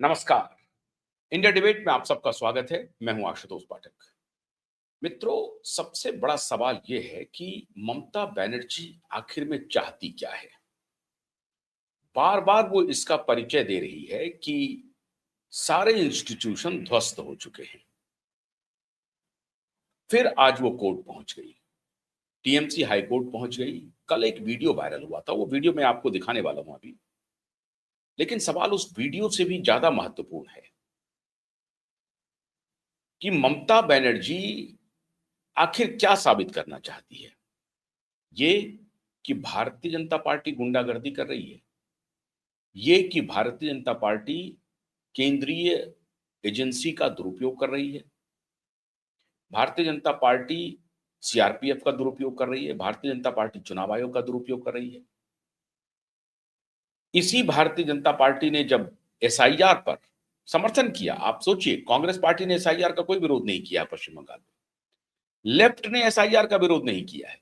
नमस्कार। India debate में आप सबका स्वागत है। मैं हूं आशुतोष पाठक। मित्रों, सबसे बड़ा सवाल यह है कि ममता बनर्जी आखिर में चाहती क्या है। बार बार वो इसका परिचय दे रही है कि सारे इंस्टीट्यूशन ध्वस्त हो चुके हैं। फिर आज वो कोर्ट पहुंच गई, टीएमसी हाई कोर्ट पहुंच गई। कल एक वीडियो वायरल हुआ था, वो वीडियो मैं आपको दिखाने वाला हूं अभी। लेकिन सवाल उस वीडियो से भी ज्यादा महत्वपूर्ण है कि ममता बनर्जी आखिर क्या साबित करना चाहती है। ये कि भारतीय जनता पार्टी गुंडागर्दी कर रही है, ये कि भारतीय जनता पार्टी केंद्रीय एजेंसी का दुरुपयोग कर रही है, भारतीय जनता पार्टी सीआरपीएफ का दुरुपयोग कर रही है, भारतीय जनता पार्टी चुनाव आयोग का दुरुपयोग कर रही है। इसी भारतीय जनता पार्टी ने जब एसआईआर पर समर्थन किया, आप सोचिए, कांग्रेस पार्टी ने एसआईआर का कोई विरोध नहीं किया पश्चिम बंगाल में, लेफ्ट ने एसआईआर का विरोध नहीं किया है।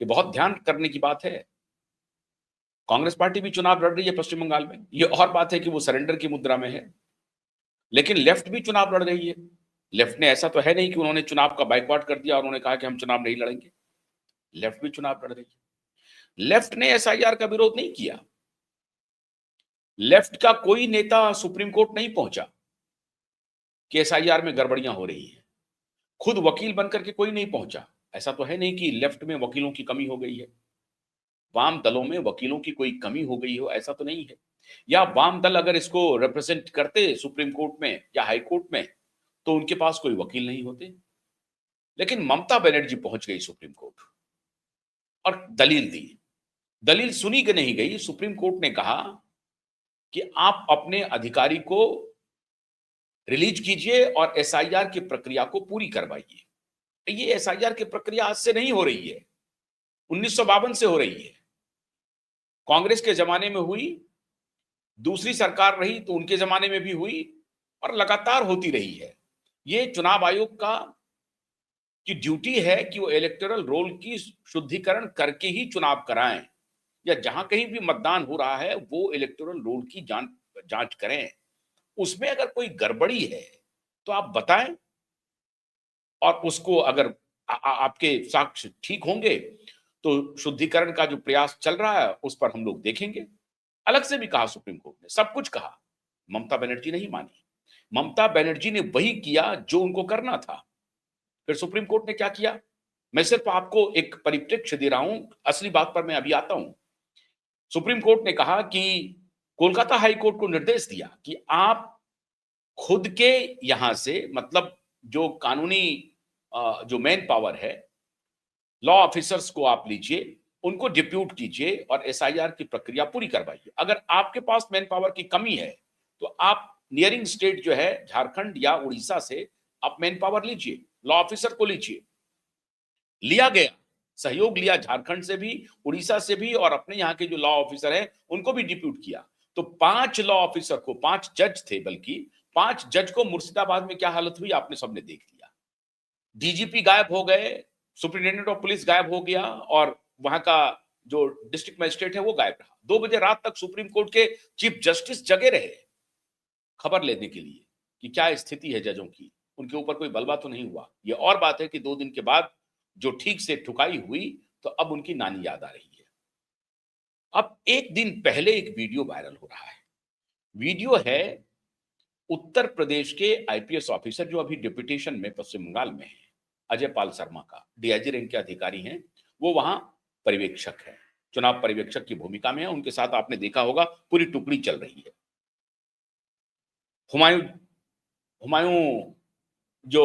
ये बहुत ध्यान करने की बात है। कांग्रेस पार्टी भी चुनाव लड़ रही है पश्चिम बंगाल में, ये और बात है कि वो सरेंडर की मुद्रा में है, लेकिन लेफ्ट भी चुनाव लड़ रही है। लेफ्ट ने ऐसा तो है नहीं कि उन्होंने चुनाव का बाइकआउट कर दिया और उन्होंने कहा कि हम चुनाव नहीं लड़ेंगे। लेफ्ट भी चुनाव लड़ रही है। लेफ्ट ने एसआईआर का विरोध नहीं किया। लेफ्ट का कोई नेता सुप्रीम कोर्ट नहीं पहुंचा कि एसआईआर में गड़बड़ियां हो रही है। खुद वकील बनकर के कोई नहीं पहुंचा। ऐसा तो है नहीं कि लेफ्ट में वकीलों की कमी हो गई है, वाम दलों में वकीलों की कोई कमी हो गई हो, ऐसा तो नहीं है। या वाम दल अगर इसको रिप्रेजेंट करते सुप्रीम कोर्ट में या हाई कोर्ट में तो उनके पास कोई वकील नहीं होते। लेकिन ममता बनर्जी पहुंच गई सुप्रीम कोर्ट और दलील दी। दलील सुनी कि नहीं गई। सुप्रीम कोर्ट ने कहा कि आप अपने अधिकारी को रिलीज कीजिए और एसआईआर की प्रक्रिया को पूरी करवाइए। ये एसआईआर की प्रक्रिया आज से नहीं हो रही है, 1952 से हो रही है। कांग्रेस के जमाने में हुई, दूसरी सरकार रही तो उनके जमाने में भी हुई और लगातार होती रही है। ये चुनाव आयोग का की ड्यूटी है कि वो इलेक्टोरल रोल की शुद्धिकरण करके ही चुनाव कराएं, या जहां कहीं भी मतदान हो रहा है वो इलेक्टोरल रोल की जांच करें। उसमें अगर कोई गड़बड़ी है तो आप बताएं, और उसको अगर आपके साक्ष्य ठीक होंगे तो शुद्धिकरण का जो प्रयास चल रहा है उस पर हम लोग देखेंगे। अलग से भी कहा सुप्रीम कोर्ट ने, सब कुछ कहा, ममता बनर्जी नहीं मानी। ममता बनर्जी ने वही किया जो उनको करना था। फिर सुप्रीम कोर्ट ने क्या किया, मैं सिर्फ आपको एक परिप्रेक्ष्य दे रहा हूं, असली बात पर मैं अभी आता हूं। सुप्रीम कोर्ट ने कहा कि कोलकाता हाई कोर्ट को निर्देश दिया कि आप खुद के यहां से, मतलब जो कानूनी जो मैन पावर है, लॉ ऑफिसर्स को आप लीजिए, उनको डिप्यूट कीजिए और एसआईआर की प्रक्रिया पूरी करवाइए। अगर आपके पास मैन पावर की कमी है तो आप नियरिंग स्टेट जो है झारखंड या उड़ीसा से आप मैन पावर लीजिए, लॉ ऑफिसर को लीजिए। लिया गया, सहयोग लिया झारखंड से भी, उड़ीसा से भी, और अपने यहाँ के जो लॉ ऑफिसर है उनको भी डिप्यूट किया। तो 5 लॉ ऑफिसर को, 5 जज थे, बल्कि 5 जज को मुर्शिदाबाद में क्या हालत हुई आपने सबने देख लिया। डीजीपी गायब हो गए, सुप्रिंटेंडेंट ऑफ पुलिस गायब हो गया, और वहां का जो डिस्ट्रिक्ट मजिस्ट्रेट है वो गायब रहा। 2 बजे रात तक सुप्रीम कोर्ट के चीफ जस्टिस जगे रहे खबर लेने के लिए कि क्या स्थिति है जजों की, उनके ऊपर कोई बलवा तो नहीं हुआ। ये और बात है कि 2 दिन के बाद जो ठीक से ठुकाई हुई तो अब उनकी नानी याद आ रही है। अब एक दिन पहले एक वीडियो वायरल हो रहा है। वीडियो है उत्तर प्रदेश के आईपीएस ऑफिसर जो अभी डिप्यूटेशन में पश्चिम बंगाल में है, अजय पाल शर्मा का, डीआईजी रैंक के अधिकारी हैं, वो वहां पर्यवेक्षक है, चुनाव पर्यवेक्षक की भूमिका में है। उनके साथ आपने देखा होगा पूरी टुकड़ी चल रही है। हुमायूं हुमायूं जो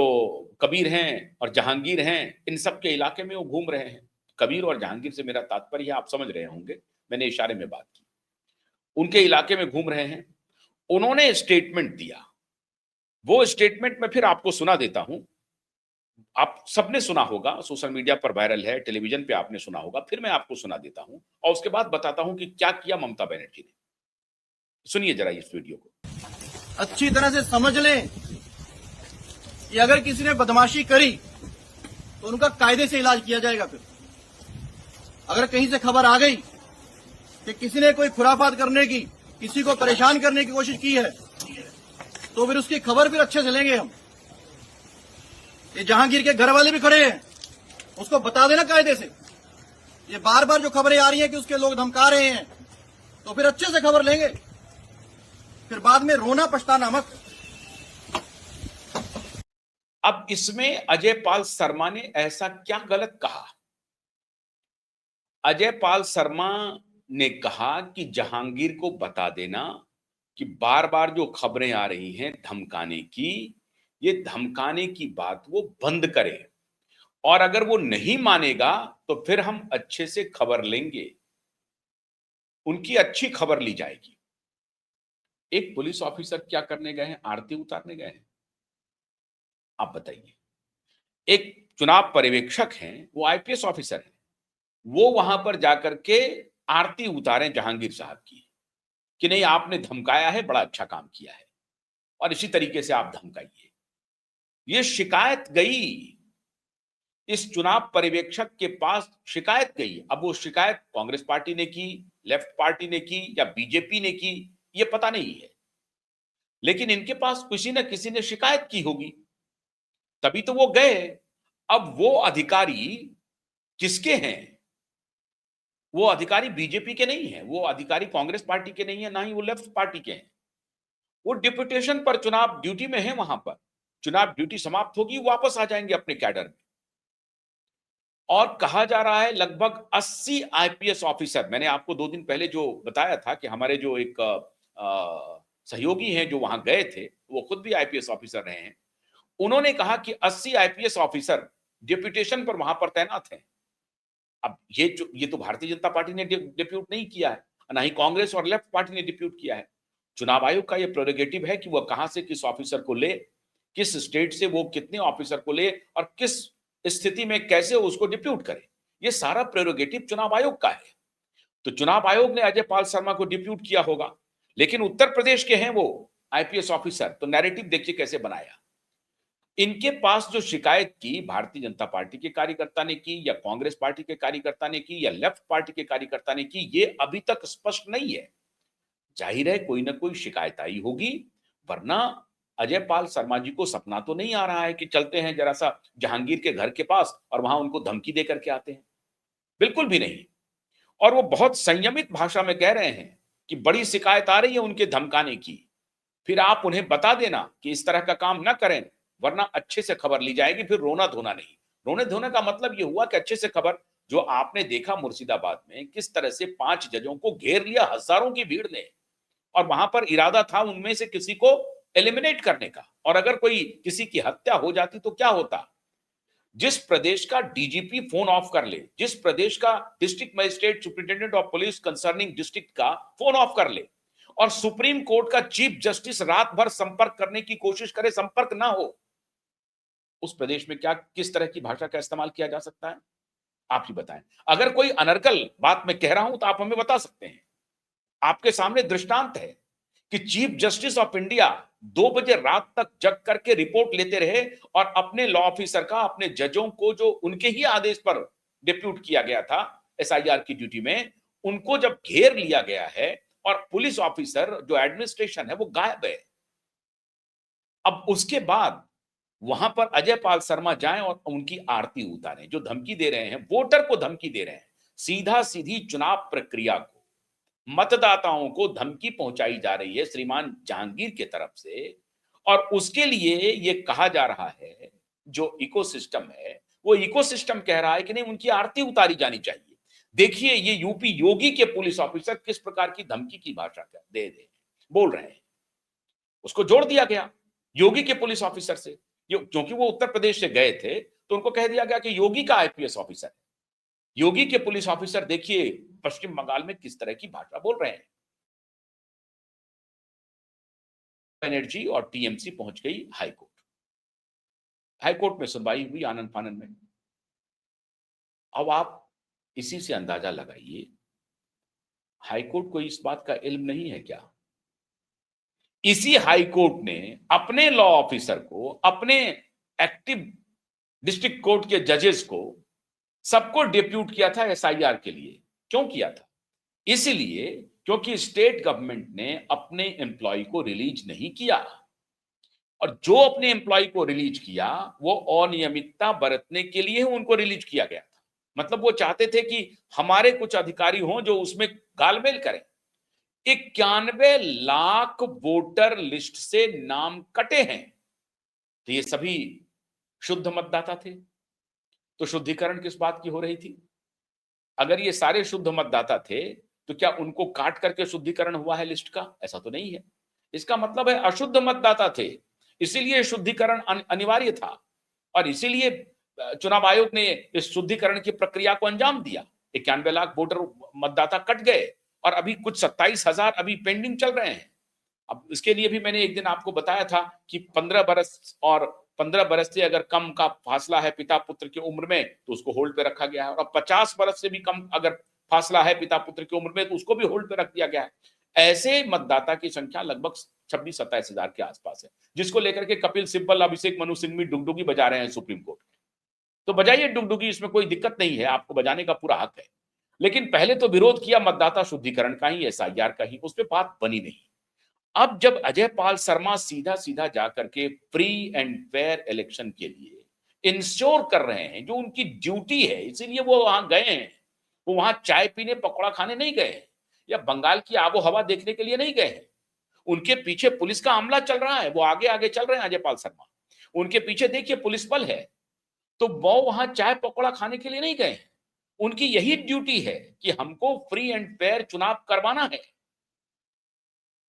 कबीर हैं और जहांगीर हैं, इन सब के इलाके में वो घूम रहे हैं। कबीर और जहांगीर से मेरा तात्पर्य आप समझ रहे होंगे, मैंने इशारे में बात की। उनके इलाके में घूम रहे हैं। उन्होंने स्टेटमेंट दिया, वो स्टेटमेंट मैं फिर आपको सुना देता हूं। आप सबने सुना होगा, सोशल मीडिया पर वायरल है, टेलीविजन पे आपने सुना होगा, फिर मैं आपको सुना देता हूं और उसके बाद बताता हूं कि क्या किया ममता बनर्जी ने। सुनिए जरा इस वीडियो को। अच्छी तरह से समझ लें कि अगर किसी ने बदमाशी करी तो उनका कायदे से इलाज किया जाएगा। फिर अगर कहीं से खबर आ गई कि किसी ने कोई खुराफात करने की, किसी को परेशान करने की कोशिश की है तो फिर उसकी खबर फिर अच्छे से लेंगे हम। ये जहांगीर के घर वाले भी खड़े हैं, उसको बता देना कायदे से। ये बार बार जो खबरें आ रही हैं कि उसके लोग धमका रहे हैं, तो फिर अच्छे से खबर लेंगे, फिर बाद में रोना पछताना मत। अब इसमें अजय पाल शर्मा ने ऐसा क्या गलत कहा? अजय पाल शर्मा ने कहा कि जहांगीर को बता देना कि बार बार जो खबरें आ रही हैं धमकाने की, ये धमकाने की बात वो बंद करे, और अगर वो नहीं मानेगा तो फिर हम अच्छे से खबर लेंगे, उनकी अच्छी खबर ली जाएगी। एक पुलिस ऑफिसर क्या करने गए हैं? आरती उतारने गए हैं? आप बताइए। एक चुनाव पर्यवेक्षक हैं, वो आईपीएस ऑफिसर हैं, वो वहां पर जाकर के आरती उतारें जहांगीर साहब की कि नहीं आपने धमकाया है, बड़ा अच्छा काम किया है और इसी तरीके से आप धमकाइए। ये शिकायत गई, इस चुनाव पर्यवेक्षक के पास शिकायत गई। अब वो शिकायत कांग्रेस पार्टी ने की, लेफ्ट पार्टी ने की या बीजेपी ने की, ये पता नहीं है, लेकिन इनके पास किसी न किसी ने शिकायत की होगी, तभी तो वो गए। अब वो अधिकारी किसके हैं? वो अधिकारी बीजेपी के नहीं है, वो अधिकारी कांग्रेस पार्टी के नहीं है, ना ही वो लेफ्ट पार्टी के हैं। वो डिप्यूटेशन पर चुनाव ड्यूटी में है, वहां पर चुनाव ड्यूटी समाप्त होगी, वापस आ जाएंगे अपने कैडर में। और कहा जा रहा है लगभग 80 आईपीएस ऑफिसर, मैंने आपको 2 दिन पहले जो बताया था कि हमारे जो एक सहयोगी हैं जो वहां गए थे, वो खुद भी आईपीएस ऑफिसर रहे हैं, उन्होंने कहा कि 80 आईपीएस ऑफिसर डिप्यूटेशन पर वहां पर तैनात हैं। अब ये तो भारतीय जनता पार्टी ने डिप्यूट नहीं किया है, ना ही कांग्रेस और लेफ्ट पार्टी ने डिप्यूट किया है। चुनाव आयोग का ये प्रेरोगेटिव है कि वह कहां से किस ऑफिसर को ले, किस स्टेट से वो कितने ऑफिसर को ले और किस स्थिति में कैसे उसको डिप्यूट करे। ये सारा प्रेरोगेटिव चुनाव आयोग का है। तो चुनाव आयोग ने अजय पाल शर्मा को डिप्यूट किया होगा, लेकिन उत्तर प्रदेश के हैं वो आईपीएस ऑफिसर, तो नैरेटिव देखिए कैसे बनाया। इनके पास जो शिकायत की भारतीय जनता पार्टी के कार्यकर्ता ने की या कांग्रेस पार्टी के कार्यकर्ता ने की या लेफ्ट पार्टी के कार्यकर्ता ने की, ये अभी तक स्पष्ट नहीं है। जाहिर है कोई ना कोई शिकायत आई होगी, वरना अजय पाल शर्मा जी को सपना तो नहीं आ रहा है कि चलते हैं जरा सा जहांगीर के घर के पास और वहां उनको धमकी दे करके आते हैं, बिल्कुल भी नहीं। और वो बहुत संयमित भाषा में कह रहे हैं कि बड़ी शिकायत आ रही है उनके धमकाने की, फिर आप उन्हें बता देना कि इस तरह का काम ना करें, वरना अच्छे से खबर ली जाएगी, फिर रोना धोना नहीं। रोने धोने का मतलब ये हुआ कि अच्छे से खबर, जो आपने देखा मुर्शिदाबाद में किस तरह से 5 जजों को घेर लिया हजारों की भीड़ ने, और वहां पर इरादा था उनमें से किसी को एलिमिनेट करने का, और अगर कोई किसी की हत्या हो जाती तो क्या होता। जिस प्रदेश का डीजीपी फोन ऑफ कर ले, जिस प्रदेश का district magistrate superintendent of police concerning district का फोन ऑफ कर ले, और सुप्रीम कोर्ट का चीफ जस्टिस रात भर संपर्क करने की कोशिश करे, संपर्क ना हो, उस प्रदेश में क्या किस तरह की भाषा का इस्तेमाल किया जा सकता है? आप ही बताएं। अगर कोई अनर्गल बात मैं कह रहा हूं तो आप हमें बता सकते हैं। आपके सामने दृष्टांत है कि चीफ जस्टिस ऑफ इंडिया 2 बजे रात तक जग करके रिपोर्ट लेते रहे, और अपने लॉ ऑफिसर का, अपने जजों को जो उनके ही आदेश पर डिप्यूट किया गया था एसआईआर की ड्यूटी में, उनको जब घेर लिया गया है और पुलिस ऑफिसर जो एडमिनिस्ट्रेशन है वो गायब है। अब उसके बाद वहां पर अजय पाल शर्मा जाएं और उनकी आरती उतारें, जो धमकी दे रहे हैं, वोटर को धमकी दे रहे हैं, सीधा सीधी चुनाव प्रक्रिया को, मतदाताओं को धमकी पहुंचाई जा रही है श्रीमान जहांगीर की तरफ से। और उसके लिए ये कहा जा रहा है, जो इकोसिस्टम है वो इकोसिस्टम कह रहा है कि नहीं उनकी आरती उतारी जानी चाहिए। देखिए ये यूपी योगी के पुलिस ऑफिसर किस प्रकार की धमकी की भाषा दे बोल रहे हैं। उसको जोड़ दिया गया योगी के पुलिस ऑफिसर से, क्योंकि वो उत्तर प्रदेश से गए थे, तो उनको कह दिया गया कि योगी का आईपीएस ऑफिसर है। योगी के पुलिस ऑफिसर देखिए पश्चिम बंगाल में किस तरह की भाषा बोल रहे हैं। बनर्जी और टीएमसी पहुंच गई हाईकोर्ट। हाईकोर्ट में सुनवाई हुई आनंद फानंद में। अब आप इसी से अंदाजा लगाइए, हाईकोर्ट को इस बात का इल्म नहीं है क्या? इसी हाईकोर्ट ने अपने लॉ ऑफिसर को, अपने एक्टिव डिस्ट्रिक्ट कोर्ट के जजेस को, सबको डिप्यूट किया था एसआईआर के लिए। क्यों किया था? इसलिए क्योंकि स्टेट गवर्नमेंट ने अपने एम्प्लॉय को रिलीज नहीं किया। और जो अपने एम्प्लॉय को रिलीज किया वो अनियमितता बरतने के लिए उनको रिलीज किया गया था। मतलब वो चाहते थे कि हमारे कुछ अधिकारी हों जो उसमें गालमेल करें। 91 लाख वोटर लिस्ट से नाम कटे हैं, तो ये सभी शुद्ध मतदाता थे। तो शुद्धिकरण किस बात की हो रही थी? अगर ये सारे शुद्ध मतदाता थे तो क्या उनको काट करके शुद्धिकरण हुआ है लिस्ट का? ऐसा तो नहीं है। इसका मतलब है अशुद्ध मतदाता थे, इसीलिए शुद्धिकरण अनिवार्य था और इसीलिए चुनाव आयोग ने इस शुद्धिकरण की प्रक्रिया को अंजाम दिया। 91 लाख वोटर मतदाता कट गए और अभी कुछ 27,000 अभी पेंडिंग चल रहे हैं। अब इसके लिए भी मैंने एक दिन आपको बताया था कि 15 बरस और 15 बरस से अगर कम का फासला है पिता पुत्र की उम्र में तो उसको होल्ड पे रखा गया है, और अब 50 बरस से भी कम अगर फासला है पिता पुत्र की उम्र में तो उसको भी होल्ड पे रख दिया गया है। ऐसे मतदाता की संख्या लगभग 26-27 हजार के आसपास है, जिसको लेकर के कपिल सिब्बल, अभिषेक मनु सिंघवी डुगडुगी बजा रहे हैं सुप्रीम कोर्ट। तो बजाइए डुगडुगी, इसमें कोई दिक्कत नहीं है, आपको बजाने का पूरा हक है। लेकिन पहले तो विरोध किया मतदाता शुद्धिकरण का ही, एसआईआर का ही, उस पर बात बनी नहीं। अब जब अजय पाल शर्मा सीधा सीधा जाकर के फ्री एंड फेयर इलेक्शन के लिए इंश्योर कर रहे हैं, जो उनकी ड्यूटी है, इसीलिए वो वहां गए हैं। वो वहां चाय पीने पकौड़ा खाने नहीं गए या बंगाल की आबो हवा देखने के लिए नहीं गए हैं। उनके पीछे पुलिस का अमला चल रहा है, वो आगे आगे चल रहे हैं अजय पाल शर्मा, उनके पीछे देखिए पुलिस बल है। तो वो वहां चाय पकौड़ा खाने के लिए नहीं गए हैं। उनकी यही ड्यूटी है कि हमको फ्री एंड फेयर चुनाव करवाना है।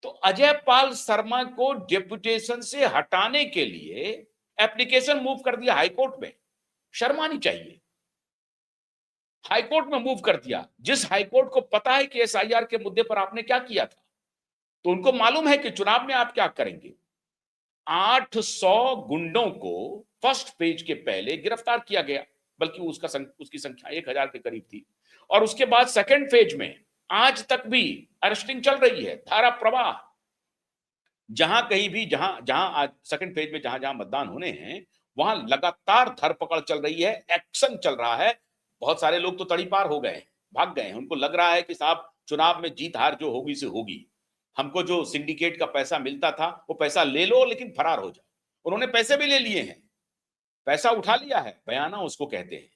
तो अजय पाल शर्मा को डेपुटेशन से हटाने के लिए एप्लीकेशन मूव कर दिया हाईकोर्ट में। शर्म आनी चाहिए। हाईकोर्ट में मूव कर दिया, जिस हाईकोर्ट को पता है कि एसआईआर के मुद्दे पर आपने क्या किया था, तो उनको मालूम है कि चुनाव में आप क्या करेंगे। 800 गुंडों को फर्स्ट फेज के पहले गिरफ्तार किया गया, बल्कि उसकी संख्या 1000 के करीब थी। और उसके बाद सेकेंड फेज में आज तक भी अरेस्टिंग चल रही है, धारा प्रवाह। जहां कहीं भी जहां जहां आज सेकंड फेज में जहां जहां मतदान होने हैं वहां लगातार धरपकड़ चल रही है, एक्शन चल रहा है। बहुत सारे लोग तो तड़ीपार हो गए, भाग गए हैं। उनको लग रहा है कि साहब चुनाव में जीत हार जो होगी से होगी, हमको जो सिंडिकेट का पैसा मिलता था वो पैसा ले लो लेकिन फरार हो जाओ। उन्होंने पैसे भी ले लिए हैं, पैसा उठा लिया है, बयाना उसको कहते हैं।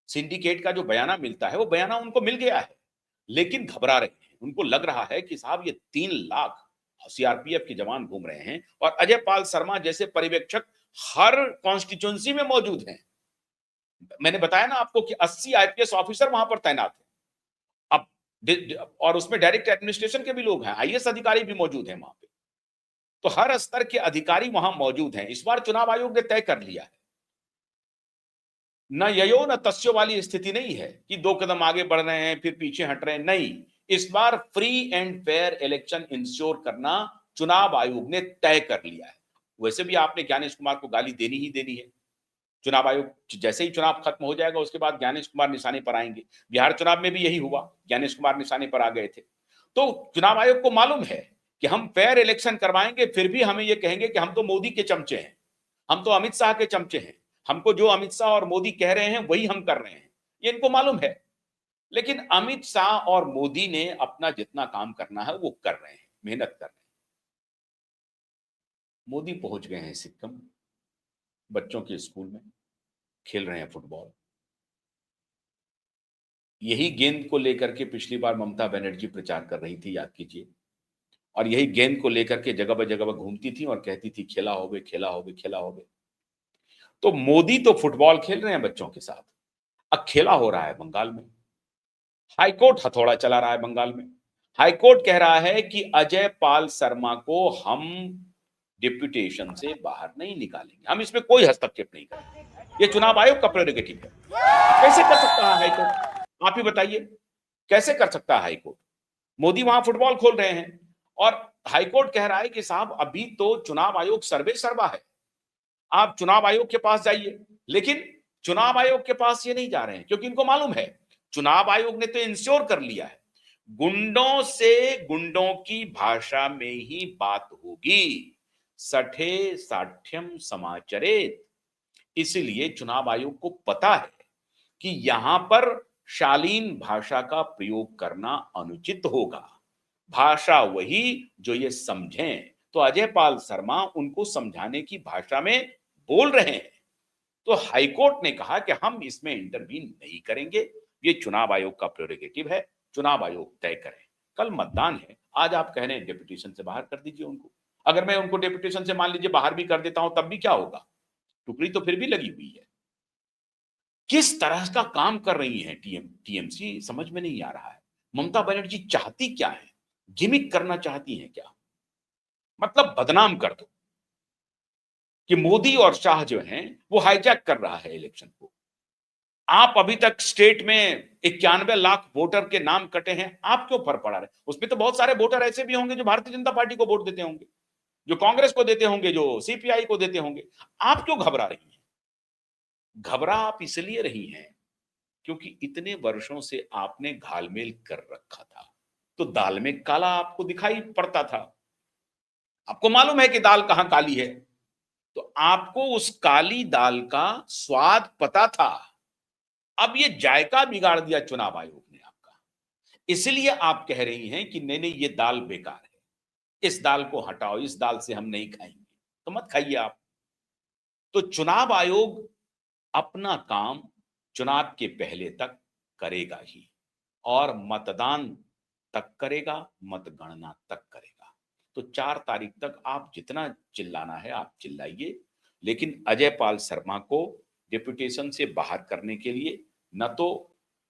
सिंडिकेट का जो बयाना मिलता है वो बयाना उनको मिल गया है, लेकिन घबरा रहे हैं। उनको लग रहा है कि साहब ये 3 लाख सीआरपीएफ के जवान घूम रहे हैं और अजय पाल शर्मा जैसे पर्यवेक्षक हर कॉन्स्टिट्यूंसी में मौजूद हैं। मैंने बताया ना आपको कि 80 आईपीएस ऑफिसर वहां पर तैनात हैं। अब और उसमें डायरेक्ट एडमिनिस्ट्रेशन के भी लोग हैं, आईएएस अधिकारी भी मौजूद हैं वहां पे। तो हर स्तर के अधिकारी वहां मौजूद हैं। इस बार चुनाव आयोग ने तय कर लिया है, न ययो न तस्यो वाली स्थिति नहीं है कि 2 कदम आगे बढ़ रहे हैं फिर पीछे हट रहे हैं। नहीं, इस बार free and fair election ensure करना चुनाव आयोग ने तय कर लिया है। वैसे भी आपने ज्ञानेश कुमार को गाली देनी ही देनी है। चुनाव आयोग जैसे ही चुनाव खत्म हो जाएगा उसके बाद ज्ञानेश कुमार निशाने पर आएंगे। बिहार चुनाव में भी यही हुआ, ज्ञानेश कुमार निशाने पर आ गए थे। तो चुनाव आयोग को मालूम है कि हम फेयर इलेक्शन करवाएंगे, फिर भी हमें यह कहेंगे कि हम तो मोदी के चमचे हैं, हम तो अमित शाह के चमचे हैं, हमको जो अमित शाह और मोदी कह रहे हैं वही हम कर रहे हैं, ये इनको मालूम है। लेकिन अमित शाह और मोदी ने अपना जितना काम करना है वो कर रहे हैं, मेहनत कर रहे हैं। मोदी पहुंच गए हैं सिक्किम, बच्चों के स्कूल में खेल रहे हैं फुटबॉल। यही गेंद को लेकर के पिछली बार ममता बनर्जी प्रचार कर रही थी, याद कीजिए। और यही गेंद को लेकर के जगह जगह घूमती थी और कहती थी खेला होवे खेला होवे खेला होवे। तो मोदी तो फुटबॉल खेल रहे हैं बच्चों के साथ, अब खेला हो रहा है बंगाल में। हाईकोर्ट हथौड़ा चला रहा है बंगाल में। हाईकोर्ट कह रहा है कि अजय पाल शर्मा को हम डिप्यूटेशन से बाहर नहीं निकालेंगे, हम इसमें कोई हस्तक्षेप नहीं करेंगे। ये चुनाव आयोग का प्रेरोगेटिव है। कैसे कर सकता है हाईकोर्ट? आप ही बताइए, कैसे कर सकता है हाईकोर्ट? मोदी वहां फुटबॉल खोल रहे हैं और हाईकोर्ट कह रहा है कि साहब अभी तो चुनाव आयोग सर्वे सर्वा है, आप चुनाव आयोग के पास जाइए। लेकिन चुनाव आयोग के पास ये नहीं जा रहे हैं क्योंकि इनको मालूम है, चुनाव आयोग ने तो इंश्योर कर लिया है, गुंडों से गुंडों की भाषा में ही बात होगी, सठे साठ्यम समाचरेत। इसलिए चुनाव आयोग को पता है कि यहां पर शालीन भाषा का प्रयोग करना अनुचित होगा। भाषा वही जो ये समझें, तो अजय पाल शर्मा उनको समझाने की भाषा में बोल रहे हैं। तो हाईकोर्ट ने कहा कि हम इसमें इंटरवीन नहीं करेंगे, ये चुनाव आयोग का प्रेरोगेटिव है, चुनाव आयोग तय करे। कल मतदान है, आज आप कह रहे हैं डेपुटेशन से बाहर कर दीजिए उनको। अगर मैं उनको डेपुटेशन से मान लीजिए बाहर भी कर देता हूं तब भी क्या होगा? टुकड़ी तो फिर भी लगी हुई है। किस तरह का काम कर रही है टीएमसी समझ में नहीं आ रहा है। ममता बनर्जी चाहती क्या है? गिमिक करना चाहती हैं क्या? मतलब बदनाम कर दो कि मोदी और शाह जो हैं वो हाईजैक कर रहा है इलेक्शन को। आप अभी तक स्टेट में 91 लाख वोटर के नाम कटे हैं, आप क्यों फर पड़ा रहे? उसमें तो बहुत सारे वोटर ऐसे भी होंगे जो भारतीय जनता पार्टी को वोट देते होंगे, जो कांग्रेस को देते होंगे, जो सीपीआई को देते होंगे। आप क्यों घबरा रही हैं? घबरा आप इसलिए रही हैं क्योंकि इतने वर्षों से आपने घालमेल कर रखा था, तो दाल में काला आपको दिखाई पड़ता था। आपको मालूम है कि दाल कहां काली है, तो आपको उस काली दाल का स्वाद पता था। अब ये जायका बिगाड़ दिया चुनाव आयोग ने आपका, इसलिए आप कह रही हैं कि नहीं नहीं ये दाल बेकार है, इस दाल को हटाओ, इस दाल से हम नहीं खाएंगे। तो मत खाइए आप। तो चुनाव आयोग अपना काम चुनाव के पहले तक करेगा ही, और मतदान तक करेगा, मतगणना तक करेगा। तो 4 तारीख तक आप जितना चिल्लाना है आप चिल्लाइए, लेकिन अजय पाल शर्मा को डेपुटेशन से बाहर करने के लिए न तो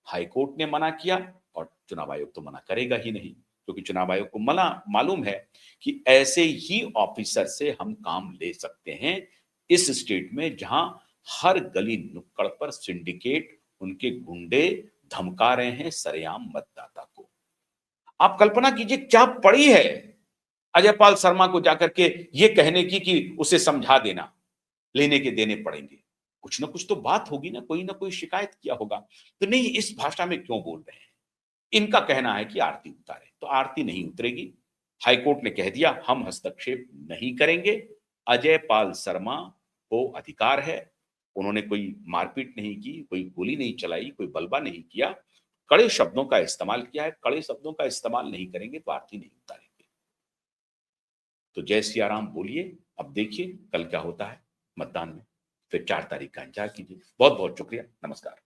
हाईकोर्ट ने मना किया और चुनाव आयोग तो मना करेगा ही नहीं, क्योंकि चुनाव आयोग को मालूम है कि ऐसे ही ऑफिसर से हम काम ले सकते हैं इस स्टेट में, जहां हर गली नुक्कड़ पर सिंडिकेट, उनके गुंडे धमका रहे हैं सरेआम मतदाता को। आप कल्पना कीजिए क्या पड़ी है अजय पाल शर्मा को जाकर के ये कहने की कि उसे समझा देना, लेने के देने पड़ेंगे। कुछ ना कुछ तो बात होगी ना, कोई ना कोई शिकायत किया होगा। तो नहीं, इस भाषा में क्यों बोल रहे हैं? इनका कहना है कि आरती उतारे, तो आरती नहीं उतरेगी। हाईकोर्ट ने कह दिया हम हस्तक्षेप नहीं करेंगे। अजय पाल शर्मा को अधिकार है, उन्होंने कोई मारपीट नहीं की, कोई गोली नहीं चलाई, कोई बलवा नहीं किया, कड़े शब्दों का इस्तेमाल किया है। कड़े शब्दों का इस्तेमाल नहीं करेंगे तो आरती नहीं उतारेंगे। तो जय सिया राम बोलिए। अब देखिए कल क्या होता है मतदान में, फिर 4 तारीख का इंतजार कीजिए। बहुत बहुत शुक्रिया, नमस्कार।